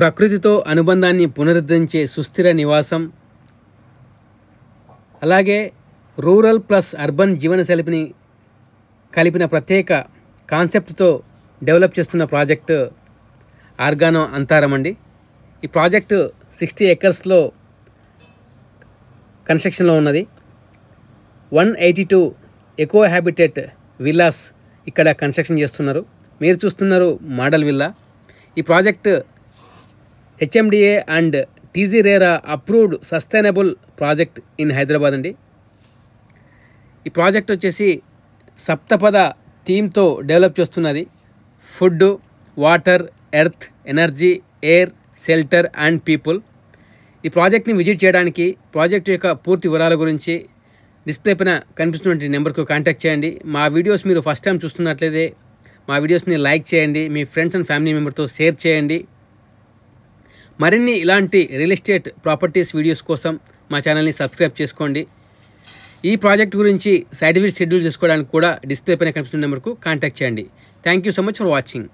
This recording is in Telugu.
ప్రకృతితో అనుబంధాన్ని పునరుద్ధరించే సుస్థిర నివాసం, అలాగే రూరల్ ప్లస్ అర్బన్ జీవనశైలిని కలిపిన ప్రత్యేక కాన్సెప్ట్తో డెవలప్ చేస్తున్న ప్రాజెక్టు ఆర్గానో అంతారం అండి. ఈ ప్రాజెక్టు 60 ఎకర్స్లో కన్స్ట్రక్షన్లో ఉన్నది. 182 ఎకో హ్యాబిటేట్ విల్లాస్ ఇక్కడ కన్స్ట్రక్షన్ చేస్తున్నారు. మీరు చూస్తున్నారు మోడల్ విల్లా. ఈ project HMDA and TG RERA approved sustainable project in Hyderabad అండి. ఈ ప్రాజెక్ట్ వచ్చేసి సప్తపద థీమ్తో డెవలప్ చేస్తున్నది. Food, water, earth, energy, air, shelter and people. ఈ ప్రాజెక్ట్ని విజిట్ చేయడానికి ప్రాజెక్ట్ యొక్క పూర్తి వివరాల గురించి డిస్ప్లే పైన కనిపిస్తున్నటువంటి నెంబర్కు కాంటాక్ట్ చేయండి. మా వీడియోస్ మీరు ఫస్ట్ టైం చూస్తున్నట్లయితే మా వీడియోస్ని లైక్ చేయండి, మీ ఫ్రెండ్స్ అండ్ ఫ్యామిలీ మెంబర్తో షేర్ చేయండి. మరిన్ని ఇలాంటి రియల్ ఎస్టేట్ ప్రాపర్టీస్ వీడియోస్ కోసం మా ఛానల్ని సబ్స్క్రైబ్ చేసుకోండి. ఈ ప్రాజెక్ట్ గురించి సైట్ విజిట్ షెడ్యూల్ చేసుకోవడానికి కూడా డిస్ప్లే పైన కనిపిస్తున్న నెంబర్కు కాంటాక్ట్ చేయండి. Thank you so much for watching.